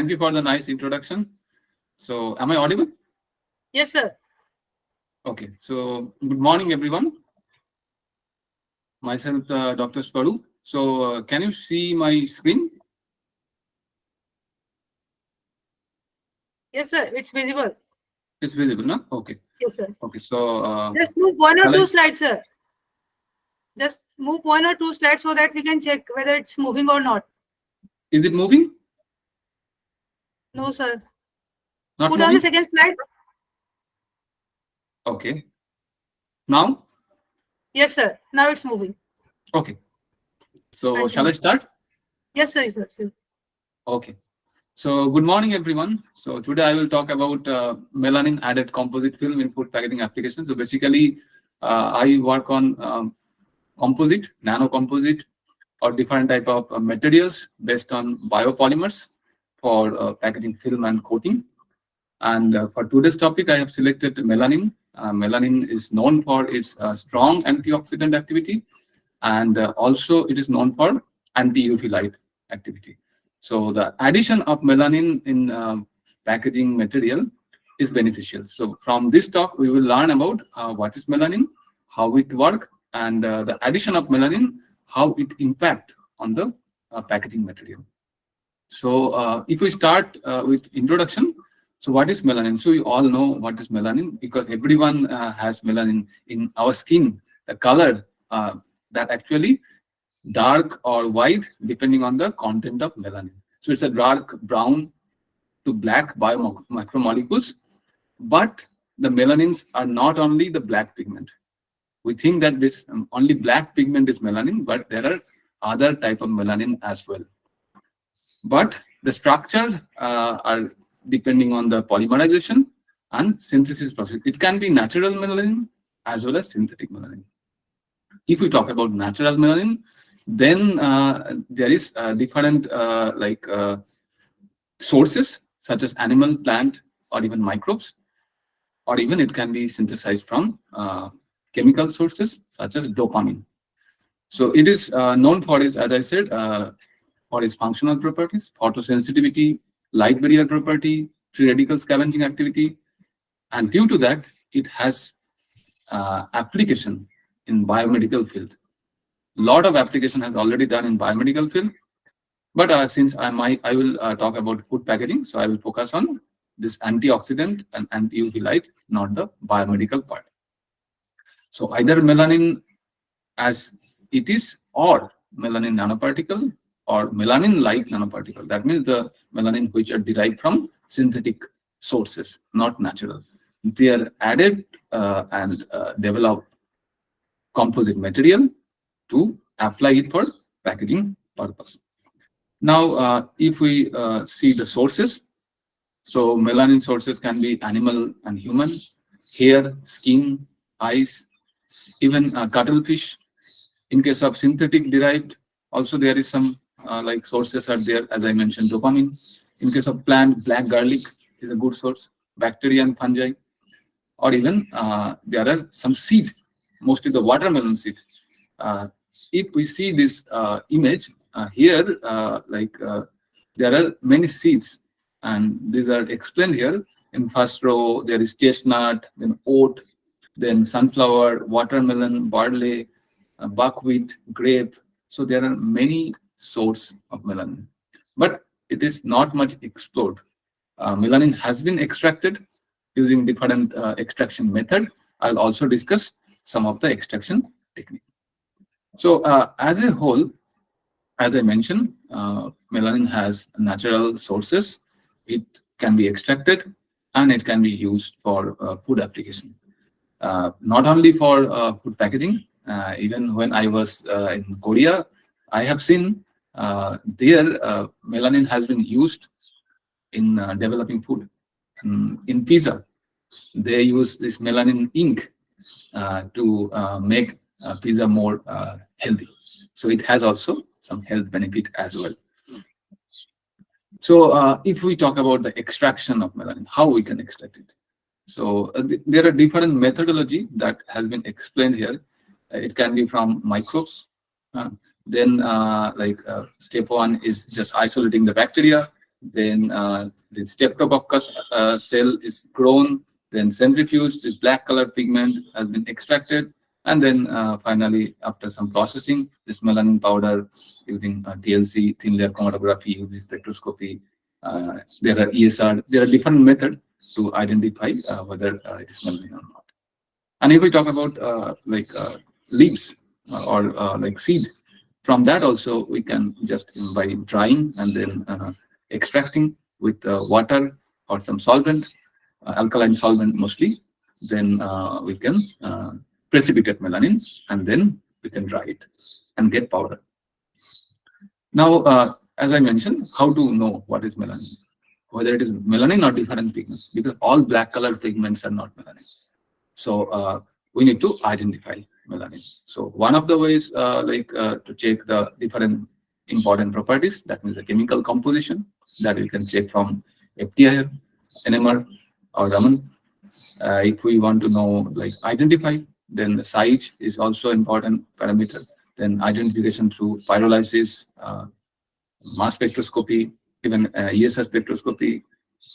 Thank you for the nice introduction. So, am I audible? Yes, sir. Okay. So, good morning, everyone. Myself, Dr. Swarup. So, can you see my screen? Yes, sir. It's visible. It's visible, no? Okay. Yes, sir. Okay. So, Just move one or shall I? two slides, sir. Just move one or two slides so that we can check whether it's moving or not. Is it moving? No, sir. Not Put on the moving? second slide. Okay. Now? Yes, sir. Now it's moving. Okay. So, Thank shall you. I start? Yes, sir. Yes, sir. Okay. So, good morning, everyone. So, today I will talk about melanin added composite film in food packaging applications. So, basically, I work on composite, nano composite, or different type of materials based on biopolymers for packaging film and coating. And for today's topic, I have selected melanin. Melanin is known for its strong antioxidant activity, and also it is known for anti-UV light activity. So the addition of melanin in packaging material is beneficial. So from this talk, we will learn about what is melanin, how it works, and the addition of melanin, how it impact on the packaging material. So if we start with introduction, so what is melanin? So you all know what is melanin because everyone has melanin in our skin. The color that actually dark or white depending on the content of melanin. So it's a dark brown to black macromolecules, but the melanins are not only the black pigment. We think that this only black pigment is melanin, but there are other type of melanin as well. But the structure are depending on the polymerization and synthesis process. It can be natural melanin as well as synthetic melanin. If we talk about natural melanin, then there is different sources such as animal, plant, or even microbes, or even it can be synthesized from chemical sources such as dopamine. So it is known for its, as I said, for its functional properties, photosensitivity, light barrier property, free radical scavenging activity, and due to that, it has application in biomedical field. Lot of application has already done in biomedical field, but since I will talk about food packaging, so I will focus on this antioxidant and anti-UV light, not the biomedical part. So either melanin as it is or melanin nanoparticle or melanin-like nanoparticle. That means the melanin which are derived from synthetic sources, not natural. They are added and develop composite material to apply it for packaging purpose. Now, if we see the sources, so melanin sources can be animal and human, hair, skin, eyes, even cuttlefish. In case of synthetic derived, also there is some like sources are there, as I mentioned, dopamine. In case of plant, black garlic is a good source, bacteria and fungi, or even there are some seed, mostly the watermelon seed. Uh, if we see this image here, there are many seeds, and these are explained here. In first row, there is chestnut, then oat, then sunflower, watermelon, barley, buckwheat, grape. So there are many sources of melanin, but it is not much explored. Melanin has been extracted using different extraction method. I'll also discuss some of the extraction technique. So as a whole, as I mentioned, melanin has natural sources. It can be extracted and it can be used for food application. Not only for food packaging, even when I was in Korea, I have seen there melanin has been used in developing food. In pizza, they use this melanin ink to make pizza more healthy. So it has also some health benefit as well. So if we talk about the extraction of melanin, how we can extract it. So there are different methodology that has been explained here. It can be from microbes. Then step one is just isolating the bacteria. Then the streptococcus cell is grown, then centrifuged, this black color pigment has been extracted, and then finally, after some processing, this melanin powder using TLC, thin layer chromatography, UV spectroscopy, there are ESR, there are different methods to identify whether it is melanin or not. And if we talk about leaves or like seed, from that also we can just by drying and then extracting with water or some solvent, alkaline solvent mostly, then we can precipitate melanin and then we can dry it and get powder. Now, as I mentioned, how to know what is melanin, whether it is melanin or different pigments, because all black colored pigments are not melanin. So we need to identify melanin. So one of the ways to check the different important properties, that means the chemical composition, that we can check from FTIR, NMR, or Raman. If we want to know like identify, then the size is also important parameter. Then identification through pyrolysis, mass spectroscopy, even ESR spectroscopy,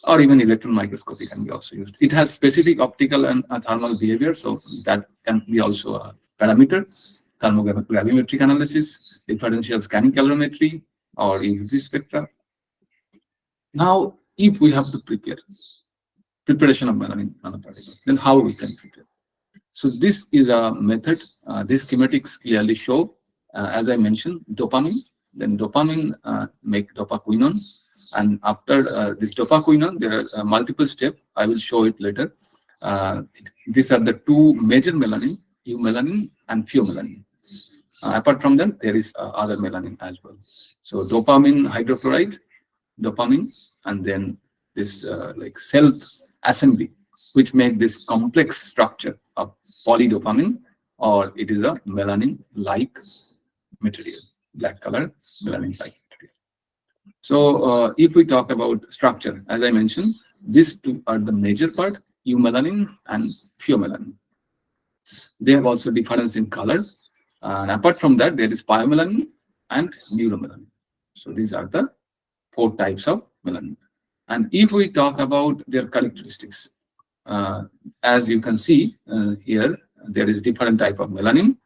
or even electron microscopy can be also used. It has specific optical and thermal behavior, so that can be also a parameter. Thermogravimetric analysis, differential scanning calorimetry, or UV spectra. Now, if we have to prepare preparation of melanin nanoparticles, then how we can prepare? So this is a method. These schematics clearly show, as I mentioned, dopamine. Then dopamine make dopaquinone, and after this dopaquinone, there are multiple steps. I will show it later. These are the two major melanin: eumelanin and pheomelanin. Apart from that, there is other melanin as well. So dopamine hydrochloride, dopamine, and then this like self assembly, which make this complex structure of polydopamine, or it is a melanin-like material, black color melanin-like material. So if we talk about structure, as I mentioned, these two are the major part, eumelanin and pheomelanin. They have also difference in color. And apart from that, there is pyomelanin and neuromelanin. So these are the four types of melanin. And if we talk about their characteristics, as you can see here, there is different type of melanin,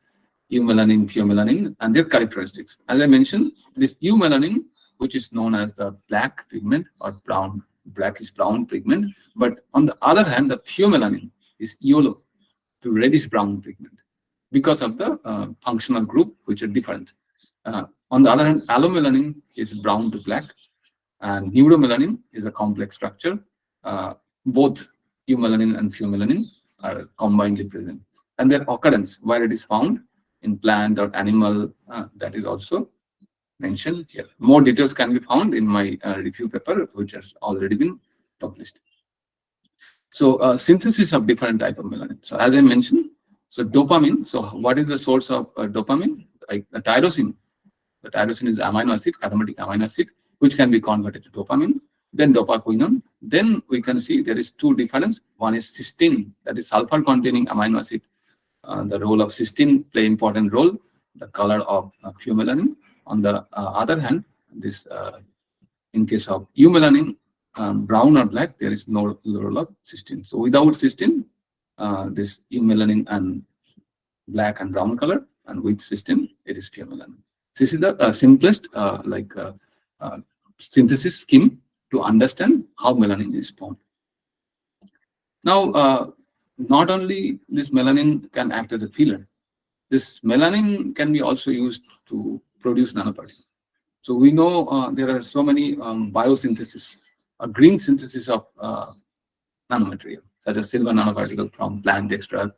eumelanin, pheomelanin, and their characteristics. As I mentioned, this eumelanin, which is known as the black pigment or brown, blackish brown pigment, but on the other hand, the pheomelanin is yellow to reddish brown pigment because of the functional group, which are different. On the other hand, allomelanin is brown to black, and neuromelanin is a complex structure. Both eumelanin and pheomelanin are combinedly present. And their occurrence, where it is found in plant or animal, that is also mentioned here. More details can be found in my review paper, which has already been published. So synthesis of different type of melanin. So as I mentioned, so dopamine. So what is the source of dopamine? Like the tyrosine. The tyrosine is amino acid, aromatic amino acid, which can be converted to dopamine. Then dopaquinone. Then we can see there is two difference. One is cysteine, that is sulfur-containing amino acid. The role of cysteine play important role. The color of pheomelanin. On the other hand, this in case of eumelanin, brown or black, there is no role of cysteine. So without cysteine, this eumelanin and black and brown color, and with cysteine, it is pheomelanin. This is the simplest synthesis scheme to understand how melanin is formed. Now, not only this melanin can act as a filler, this melanin can be also used to produce nanoparticles. So we know there are so many biosynthesis, green synthesis of nanomaterial, such as silver nanoparticle from plant extract,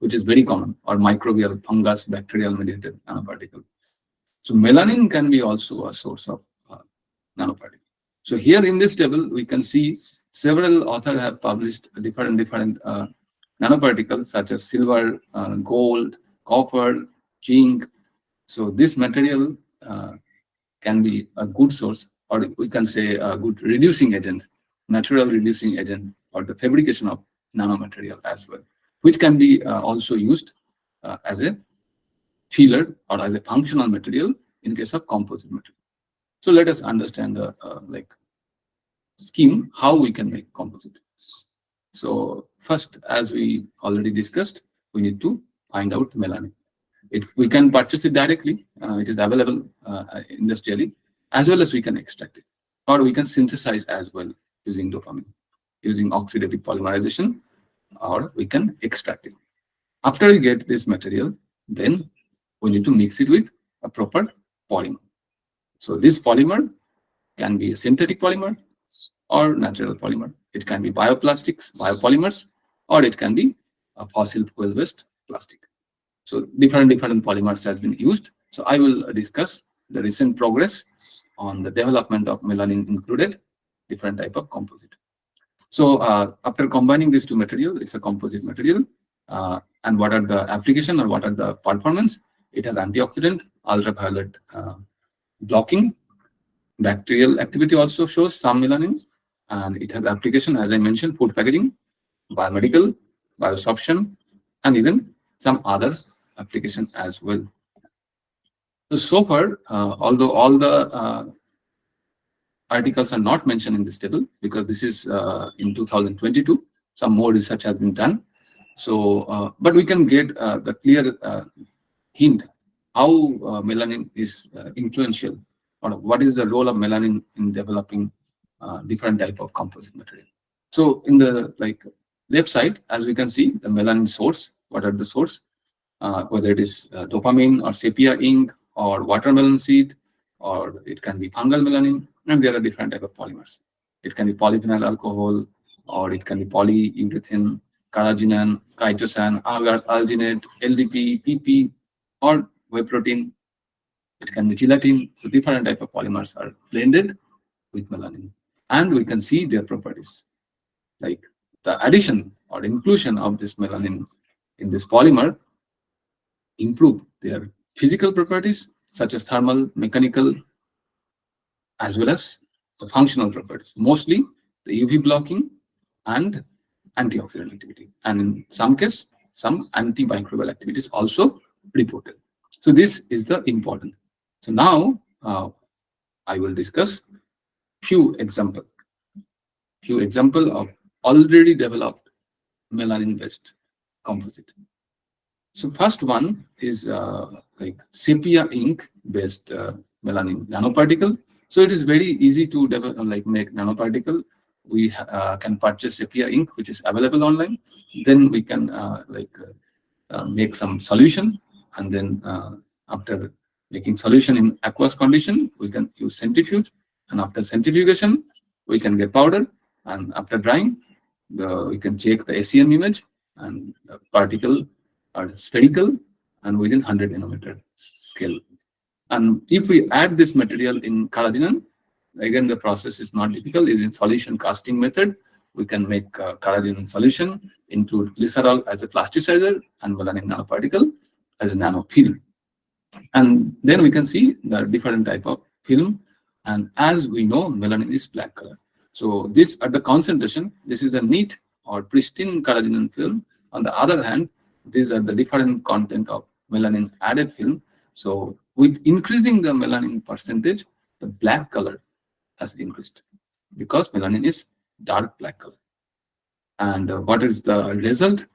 which is very common, or microbial, fungus, bacterial mediated nanoparticle. So melanin can be also a source of nanoparticle. So here in this table, we can see several authors have published different nanoparticles such as silver, gold, copper, zinc. So this material can be a good source, or we can say a good reducing agent, natural reducing agent, or the fabrication of nanomaterial as well, which can be also used as a filler or as a functional material in case of composite material. So let us understand the scheme how we can make composite. So first, as we already discussed, we need to find out melanin. We can purchase it directly. It is available industrially, as well as we can extract it, or we can synthesize as well using dopamine, using oxidative polymerization, or we can extract it. After we get this material, then we need to mix it with a proper polymer. So this polymer can be a synthetic polymer or natural polymer. It can be bioplastics, biopolymers, or it can be a fossil fuel-based plastic. So different polymers has been used. So I will discuss the recent progress on the development of melanin included different type of composite. So after combining these two materials, it's a composite material. And what are the application or what are the performance? It has antioxidant, ultraviolet blocking, bacterial activity also shows some melanin, and it has application, as I mentioned, food packaging, biomedical, biosorption, and even some other application as well. So far, although all the articles are not mentioned in this table because this is in 2022, some more research has been done. So, but we can get the clear hint how melanin is influential, or what is the role of melanin in developing different type of composite material. So in the left side, as we can see, the melanin source, what are the source, whether it is dopamine or sepia ink or watermelon seed, or it can be fungal melanin, and there are different type of polymers. It can be polyphenol alcohol, or it can be polyurethane, carrageenan, chitosan, agar, alginate, LDP, PP, or whey protein. It can be gelatin. So different type of polymers are blended with melanin, and we can see their properties. Like the addition or inclusion of this melanin in this polymer improve their physical properties such as thermal, mechanical, as well as the functional properties, mostly the UV blocking and antioxidant activity. And in some case, some antimicrobial activities also reported. So this is the important. So now I will discuss few example of already developed melanin-based composite. So first one is like sepia ink based melanin nanoparticle. So it is very easy to develop, make nanoparticle. We can purchase sepia ink, which is available online. Then we can make some solution, and then after making solution in aqueous condition, we can use centrifuge, and after centrifugation, we can get powder, and after drying, we can check the ACM image, and the particle are spherical and within 100 nanometer scale. And if we add this material in carrageenan, again the process is not difficult. It is in solution casting method. We can make carrageenan solution, include glycerol as a plasticizer and melanin nanoparticle as a nanofilm. And then we can see the different type of film. And as we know, melanin is black color. So this at the concentration, this is a neat or pristine carrageenan film. On the other hand, these are the different content of melanin added film. So with increasing the melanin percentage, the black color has increased because melanin is dark black color. And what is the result?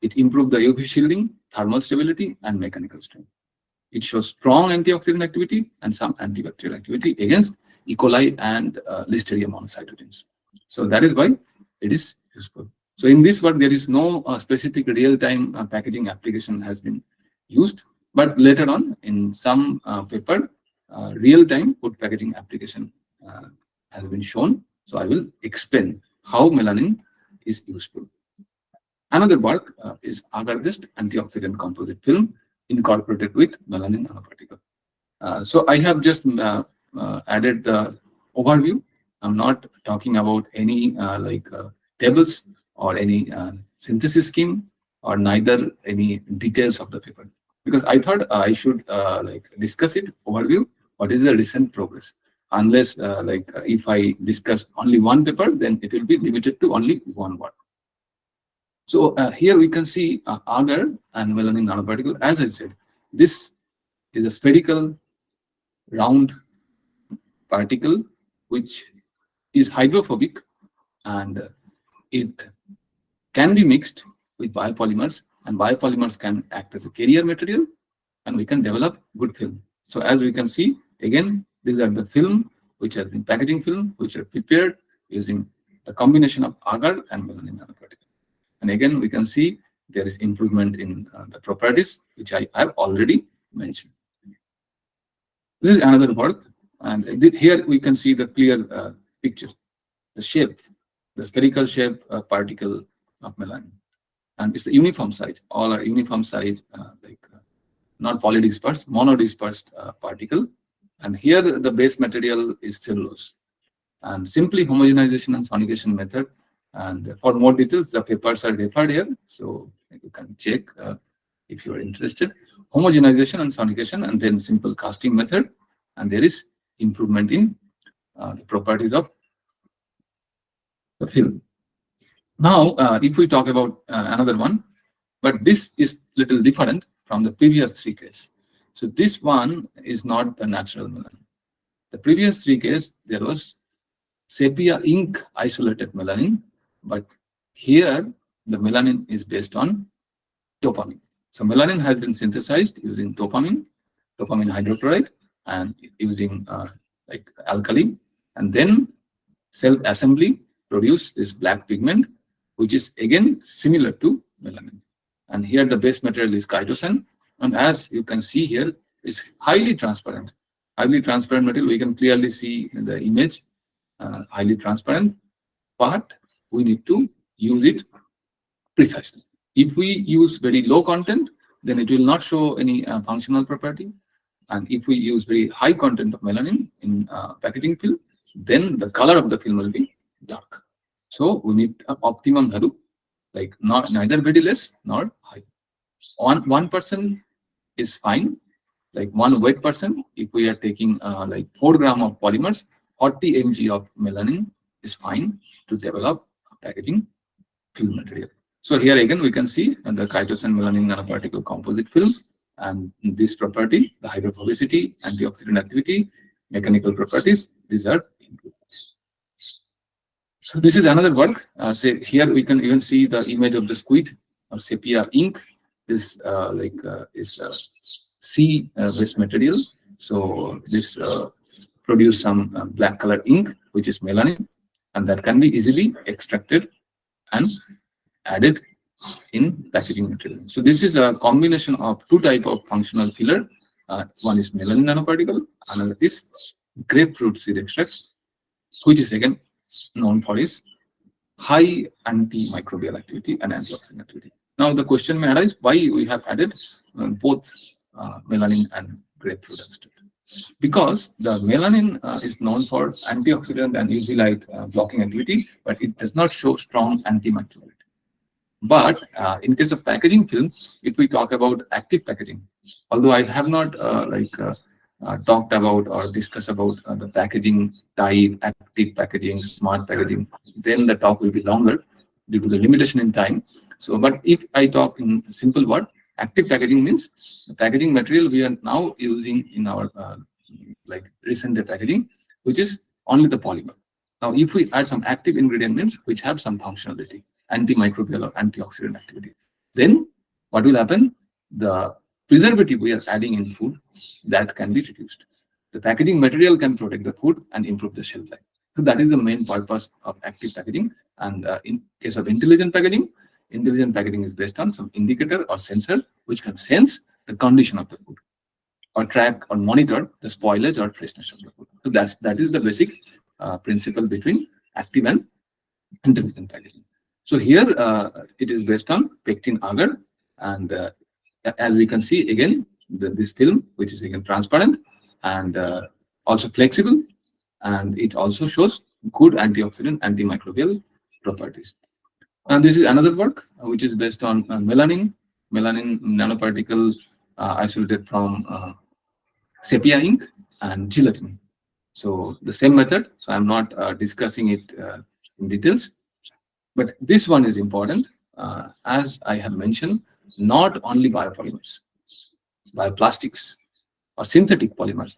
It improved the UV shielding, thermal stability, and mechanical strength. It shows strong antioxidant activity and some antibacterial activity against E. coli and Listeria monocytogenes. So that is why it is useful. So in this work, there is no specific real-time packaging application has been used, but later on in some paper, real-time food packaging application has been shown. So I will explain how melanin is useful. Another work is agar-based antioxidant composite film incorporated with melanin nanoparticle. So I have just added the overview. I'm not talking about any tables or any synthesis scheme, or neither any details of the paper, because I thought I should discuss it overview. What is the recent progress? Unless if I discuss only one paper, then it will be limited to only one work. So here we can see agar and melanin nanoparticle. As I said, this is a spherical round particle which is hydrophobic, and it can be mixed with biopolymers, and biopolymers can act as a carrier material, and we can develop good film. So as we can see, again, these are the film which has been packaging film, which are prepared using the combination of agar and melanin nanoparticle. And again, we can see there is improvement in the properties, which I have already mentioned. This is another work, and here we can see the clear picture, the shape, the spherical shape particle of melanin. And it's a uniform size. All are uniform size, not polydispersed, monodispersed particle. And here the base material is cellulose. And simply homogenization and sonication method. And for more details, the papers are referred here, so you can check if you are interested. Homogenization and sonication, and then simple casting method, and there is improvement in the properties of the film. Now, if we talk about another one, but this is little different from the previous three cases. So this one is not the natural melanin. The previous three cases, there was sepia ink isolated melanin, but here the melanin is based on dopamine. So melanin has been synthesized using dopamine hydrochloride, and using like alkali, and then self-assembly produce this black pigment, which is again similar to melanin. And here the base material is chitosan, and as you can see here, it's highly transparent. Highly transparent material, we can clearly see in the image, highly transparent, but we need to use it precisely. If we use very low content, then it will not show any functional property. And if we use very high content of melanin in packaging film, then the color of the film will be dark. So we need an optimum value, like neither very less nor high. 1% is fine, like 1 weight percent. If we are taking like 4 gram of polymers, 40 mg of melanin is fine to develop packaging film material. So here again we can see the chitosan melanin nanoparticle composite film, and this property, the hydrophobicity, antioxidant activity, mechanical properties, these are improved. So this is another work. Say here we can even see the image of the squid or sepia ink. This is sea based material. So this produce some black color ink, which is melanin, and that can be easily extracted and added in packaging material. So this is a combination of two type of functional filler. One is melanin nanoparticle, another is grapefruit seed extract, which is again known for its high antimicrobial activity and antioxidant activity. Now the question may arise, why we have added both melanin and grapefruit extract? Because the melanin is known for antioxidant and UV light blocking activity, but it does not show strong antimicrobial. But in case of packaging films, if we talk about active packaging, although I have not talked about or discussed about the packaging type, active packaging, smart packaging, then the talk will be longer due to the limitation in time. So, but if I talk in simple word, active packaging means the packaging material we are now using in our like recent day packaging, which is only the polymer. Now, if we add some active ingredient means which have some functionality, antimicrobial or antioxidant activity, then what will happen? The preservative we are adding in food, that can be reduced. The packaging material can protect the food and improve the shelf life. So that is the main purpose of active packaging. And in case of intelligent packaging is based on some indicator or sensor which can sense the condition of the food, or track or monitor the spoilage or freshness of the food. So that is the basic principle between active and intelligent packaging. So here it is based on pectin agar, and as we can see again, this film, which is again transparent and also flexible, and it also shows good antioxidant, antimicrobial properties. And this is another work which is based on melanin nanoparticle isolated from sepia ink and gelatin. So the same method. So I'm not discussing it in details, but this one is important. As I have mentioned, not only biopolymers, bioplastics or synthetic polymers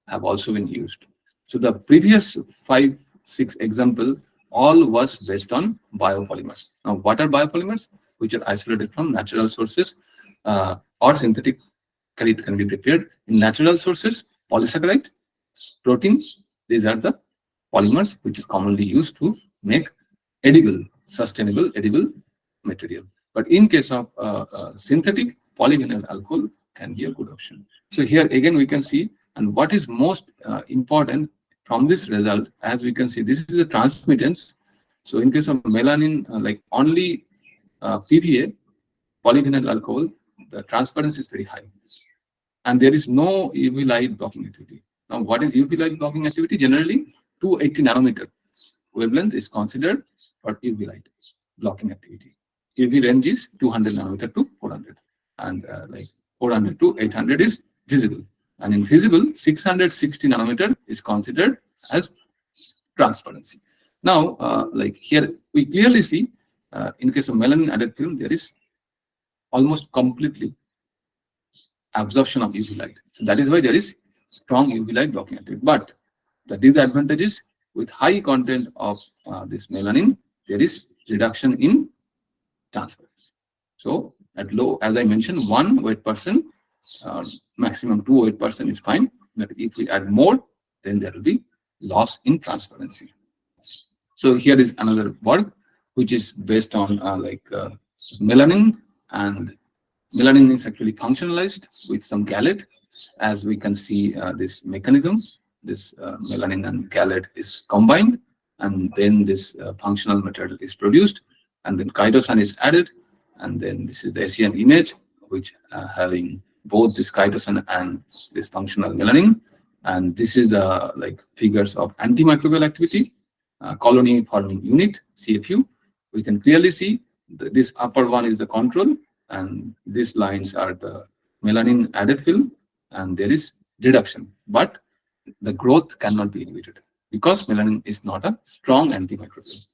have also been used. So the previous 5 6 example, all was based on biopolymers. Now, what are biopolymers? Which are isolated from natural sources or synthetic. It can be prepared in natural sources, polysaccharide, protein. These are the polymers which is commonly used to make edible, sustainable edible material. But in case of synthetic, polyvinyl alcohol can be a good option. So here again we can see, and what is most important from this result, as we can see, this is a transmittance. So in case of melanin, like only PVA, polyvinyl alcohol, the transparency is very high, and there is no UV light blocking activity. Now, what is UV light blocking activity? Generally, 280 nanometer wavelength is considered for UV light blocking activity. UV range is 200 nanometer to 400, and like 400 to 800 is visible. And in visible, 660 nanometer is considered as transparency. Now, like here, we clearly see in case of melanin added film, there is almost completely absorption of UV light. So that is why there is strong UV light blocking activity. But the disadvantage is with high content of this melanin, there is reduction in transparency. So at low, as I mentioned, 1 weight percent, maximum 2 weight percent is fine. But if we add more, then there will be loss in transparency. So here is another work which is based on melanin, and melanin is actually functionalized with some gallate. As we can see, this mechanism, this melanin and gallate is combined, and then this functional material is produced, and then chitosan is added, and then this is the ASEAN image, which having both this chitosan and this functional melanin, and this is the figures of antimicrobial activity, colony forming unit CFU. We can clearly see this upper one is the control, and these lines are the melanin added film, and there is reduction, but the growth cannot be inhibited because melanin is not a strong antimicrobial.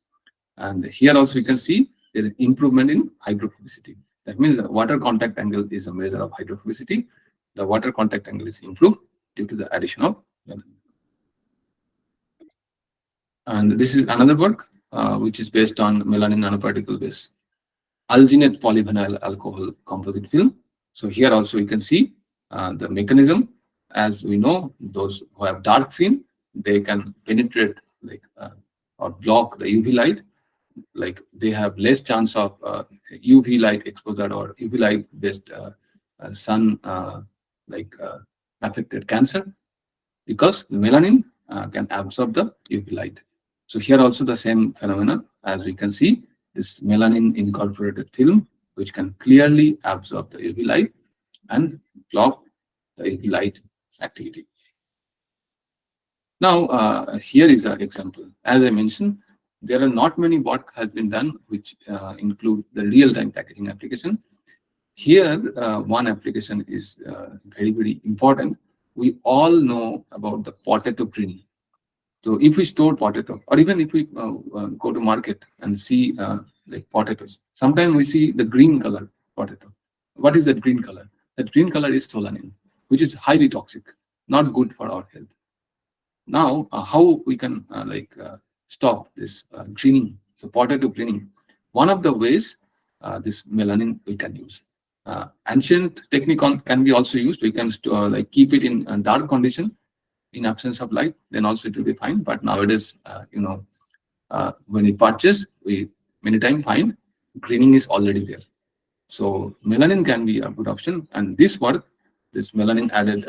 And here also you can see there is improvement in hydrophobicity. That means the water contact angle is a measure of hydrophobicity. The water contact angle is improved due to the addition of melanin. And this is another work which is based on melanin nanoparticle based alginate polyvinyl alcohol composite film. So here also you can see the mechanism. As we know, those who have dark skin, they can penetrate or block the UV light. Like they have less chance of UV light exposure or UV light based sun affected cancer, because the melanin can absorb the UV light. So here also the same phenomena, as we can see, this melanin incorporated film, which can clearly absorb the UV light and block the UV light activity. Now, here is an example. As I mentioned, there are not many work has been done which include the real-time packaging application. Here, one application is very, very important. We all know about the potato greening. So if we store potato, or even if we go to market and see potatoes, sometimes we see the green color potato. What is that green color? That green color is solanine, which is highly toxic, not good for our health. Now, how we can stop this greening, so potato greening? One of the ways, this melanin we can use. Ancient technique can be also used. We can keep it in a dark condition in absence of light, then also it will be fine. But nowadays, when we purchase, we many times find greening is already there. So melanin can be a good option. And this work, this melanin added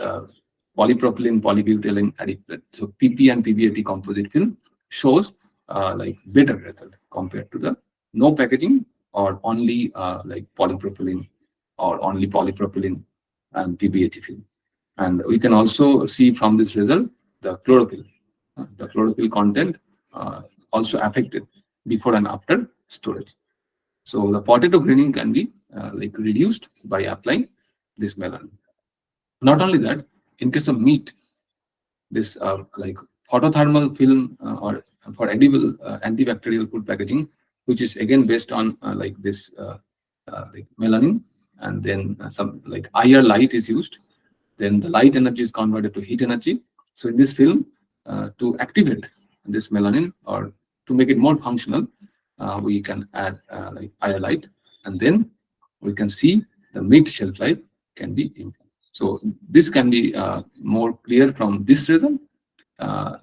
polypropylene polybutylene additive, so PP and PBAT composite film, shows better result compared to the no packaging or only polypropylene or only polypropylene and PBAT film. And we can also see from this result the chlorophyll. The chlorophyll content also affected before and after storage. So the potato greening can be reduced by applying this melanin. Not only that, in case of meat, this photothermal film or for edible antibacterial food packaging, which is again based on this melanin, and then some IR light is used. Then the light energy is converted to heat energy. So in this film, to activate this melanin, or to make it more functional, we can add like IR light, and then we can see the mid shelf life can be improved. So this can be more clear from this result.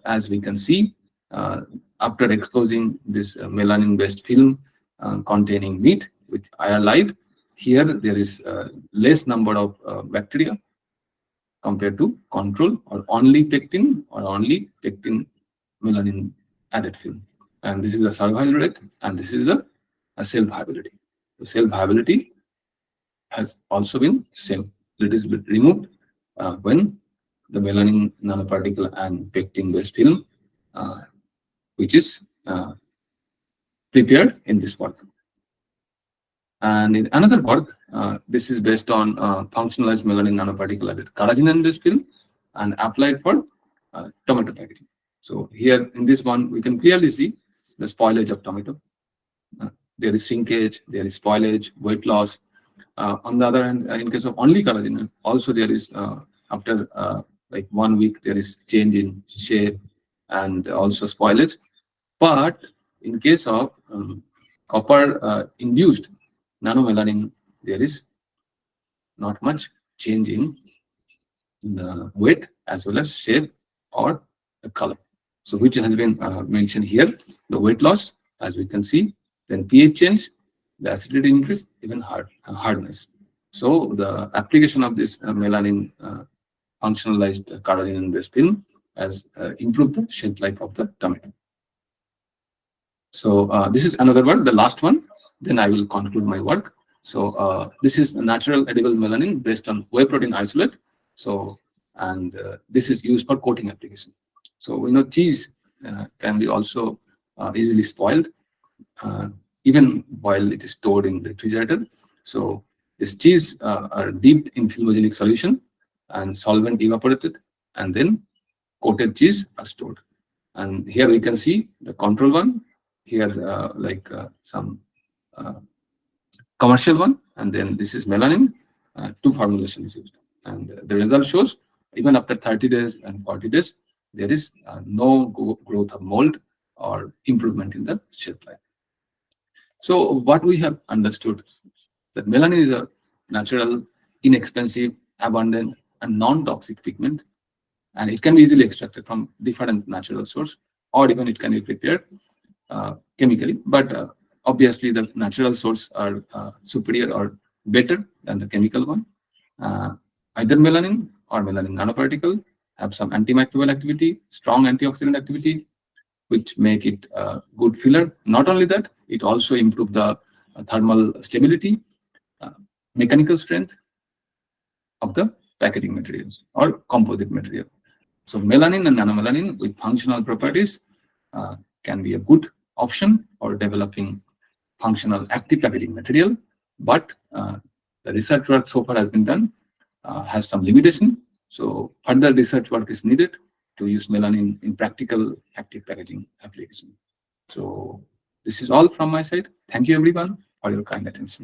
As we can see, after exposing this melanin-based film containing meat with IR light, here there is less number of bacteria compared to control or only pectin melanin added film. And this is a survival rate, and this is a cell viability. The cell viability has also been same. It is removed when the melanin nanoparticle and pectin-based film, uh, which is prepared in this work. And in another work, this is based on functionalized melanin nanoparticle added carrageenan-based film and applied for tomato packaging. So here in this one, we can clearly see the spoilage of tomato. There is shrinkage, there is spoilage, weight loss. On the other hand, in case of only carrageenan, also there is after like 1 week, there is change in shape and also spoilage. But in case of copper induced nanomelanin, there is not much change in the weight as well as shape or the color. So which has been mentioned here, the weight loss, as we can see, then pH change, the acidity increase, even hardness. So the application of this melanin functionalized carrageenan-based film has improved the shelf life of the tomato. So this is another work, the last one. Then I will conclude my work. So this is a natural edible melanin based on whey protein isolate. So and this is used for coating application. So we know cheese can be also easily spoiled, even while it is stored in refrigerator. So this cheese are dipped in philogenic solution and solvent evaporated, and then coated cheese are stored. And here we can see the control one. Here some commercial one, and then this is melanin. Two formulation is used, and the result shows even after 30 days and 40 days, there is no growth of mold or improvement in the shelf life. So what we have understood, that melanin is a natural, inexpensive, abundant, and non-toxic pigment, and it can be easily extracted from different natural source, or even it can be prepared chemically. But obviously, the natural source are superior or better than the chemical one. Either melanin or melanin nanoparticle have some antimicrobial activity, strong antioxidant activity, which make it a good filler. Not only that, it also improve the thermal stability, mechanical strength of the packaging materials or composite material. So melanin and nanomelanin with functional properties can be a good option for developing functional active packaging material. But the research work so far has been done has some limitation. So further research work is needed to use melanin in practical active packaging application. So this is all from my side. Thank you everyone for your kind attention.